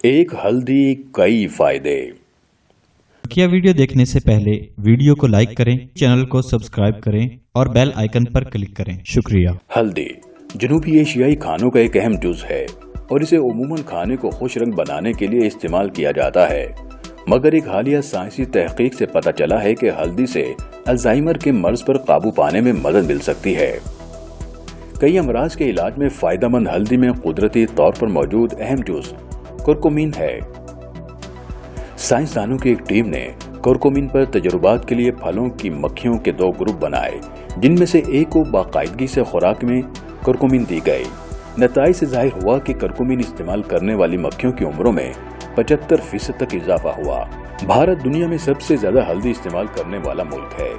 एक हल्दी कई फायदे। क्या वीडियो देखने से पहले वीडियो को लाइक करें, चैनल को सब्सक्राइब करें और बेल आइकन पर क्लिक करें। शुक्रिया। हल्दी जनूबी एशियाई खानों का एक अहम जुज है और इसे उमूमन खाने को खुश रंग बनाने के लिए इस्तेमाल किया जाता है। मगर एक हालिया साइंसी तहकीक से पता चला है कि हल्दी से अल्जाइमर के मर्ज पर काबू पाने में मदद मिल सकती है। कई अमराज के इलाज में फायदेमंद हल्दी में कुदरती तौर पर मौजूद अहम जुज कुरकुमिन है। साइंसदानों की एक टीम ने कुरकुमिन पर तजुर्बात के लिए फलों की मक्खियों के 2 ग्रुप बनाए, जिनमें से एक को बाकायदगी से खुराक में कुरकुमिन दी गई। नताइज से जाहिर हुआ कि कुरकुमिन इस्तेमाल करने वाली मक्खियों की उम्रों में 75% तक इजाफा हुआ। भारत दुनिया में सबसे ज्यादा हल्दी इस्तेमाल करने वाला मुल्क है।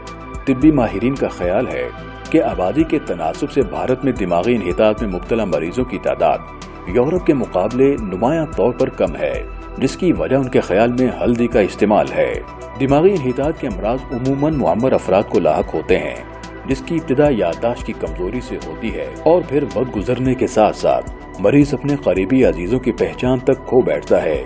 तिब्बी माहिरीन का ख्याल है कि आबादी के तनासुब से भारत में दिमागी इन्हितात में मुब्तला मरीजों की तादाद यूरोप के मुकाबले नुमायां तौर पर कम है, जिसकी वजह उनके ख्याल में हल्दी का इस्तेमाल है। दिमागी इन्हितात के अमराज उमूमन मुअम्मर अफराद को लाहक होते हैं, जिसकी इब्तिदा याददाश्त की कमजोरी से होती है और फिर वक्त गुजरने के साथ साथ मरीज अपने करीबी अजीजों की पहचान तक खो बैठता है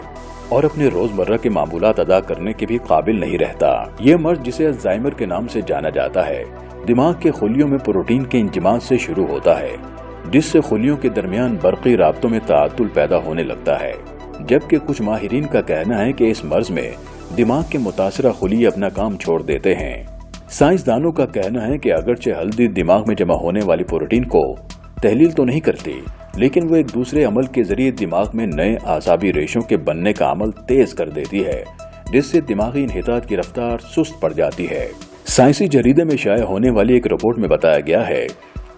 और अपने रोजमर्रा के मामूलात अदा करने के भी काबिल नहीं रहता। ये मर्ज, जिसे अल्जाइमर के नाम से जाना जाता है, दिमाग के खुलियों में प्रोटीन के इंजमात से शुरू होता है, जिससे खुलियों के दरमियान बरक़ी राब्तों में ताअत्तुल पैदा होने लगता है। जबकि कुछ माहिरीन का कहना है कि इस मर्ज में दिमाग के मुतासरा खुली अपना काम छोड़ देते हैं। साइंसदानों का कहना है कि अगरचे हल्दी दिमाग में जमा होने वाली प्रोटीन को तहलील तो नहीं करती, लेकिन वो एक दूसरे अमल के जरिए दिमाग में नए आसाबी रेशों के बनने का अमल तेज कर देती है, जिससे दिमागी इन्हितात की रफ्तार सुस्त पड़ जाती है। साइंसी जरीदे में शाया होने वाली एक रिपोर्ट में बताया गया है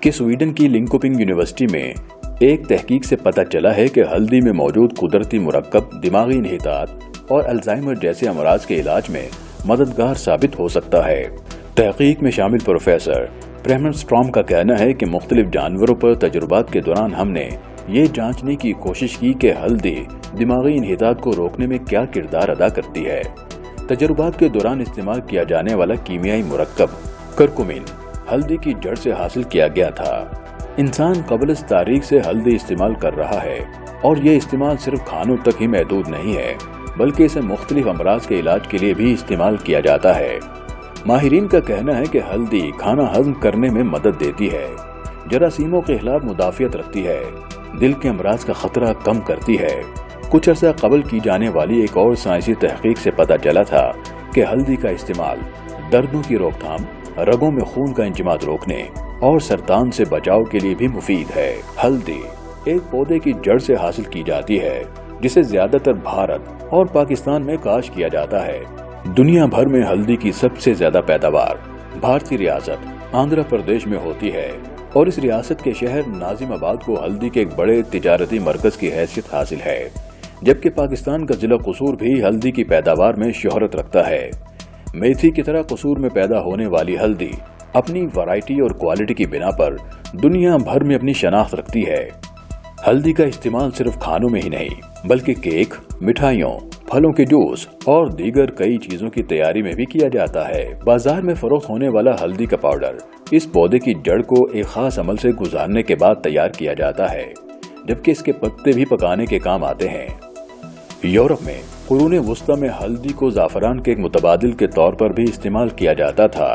कि स्वीडन की लिंकोपिंग यूनिवर्सिटी में एक तहकीक से पता चला है कि हल्दी में मौजूद कुदरती मुरक्कब दिमागी इन्हितात और अल्जाइमर जैसे अमराज के इलाज में मददगार साबित हो सकता है। तहकीक में शामिल प्रोफेसर ब्रेमन स्ट्रॉम का कहना है कि मुख्तलिफ जानवरों पर तजुर्बात के दौरान हमने ये जांचने की कोशिश की कि हल्दी दिमागी इन्हितात को रोकने में क्या किरदार अदा करती है। तजुर्बात के दौरान इस्तेमाल किया जाने वाला कीमियाई मुरक्कब कुरकुमिन हल्दी की जड़ से हासिल किया गया था। इंसान क़ब्ल तारीख से हल्दी इस्तेमाल कर रहा है और ये इस्तेमाल सिर्फ खानों तक ही महदूद नहीं है, बल्कि इसे मुख्तलिफ अमराज के इलाज के लिए भी इस्तेमाल किया जाता है। माहिरीन का कहना है कि हल्दी खाना हजम करने में मदद देती है, जरासीमों के खिलाफ मुदाफियत रखती है, दिल के अमराज का खतरा कम करती है। कुछ अर्सा कबल की जाने वाली एक और साइंसी तहकीक से पता चला था कि हल्दी का इस्तेमाल दर्दों की रोकथाम, रगों में खून का इंजमात रोकने और सरतान से बचाव के लिए भी मुफीद है। हल्दी एक पौधे की जड़ से हासिल की जाती है, जिसे ज्यादातर भारत और पाकिस्तान में काश किया जाता है। दुनिया भर में हल्दी की सबसे ज्यादा पैदावार भारतीय रियासत आंध्र प्रदेश में होती है और इस रियासत के शहर नाजिमाबाद को हल्दी के एक बड़े तिजारती मरकज की हैसियत हासिल है। जबकि पाकिस्तान का जिला कसूर भी हल्दी की पैदावार में शोहरत रखता है। मेथी की तरह कसूर में पैदा होने वाली हल्दी अपनी वैरायटी और क्वालिटी की बिना पर दुनिया भर में अपनी शनाख्त रखती है। हल्दी का इस्तेमाल सिर्फ खानों में ही नहीं, बल्कि केक, मिठाइयों, फलों के जूस और दीगर कई चीजों की तैयारी में भी किया जाता है। बाजार में फरोख्त होने वाला हल्दी का पाउडर इस पौधे की जड़ को एक खास अमल से गुजारने के बाद तैयार किया जाता है, जबकि इसके पत्ते भी पकाने के काम आते हैं। यूरोप में कुरून वुस्ता में हल्दी को ज़ाफ़रान के एक मुतबादिल के तौर पर भी इस्तेमाल किया जाता था।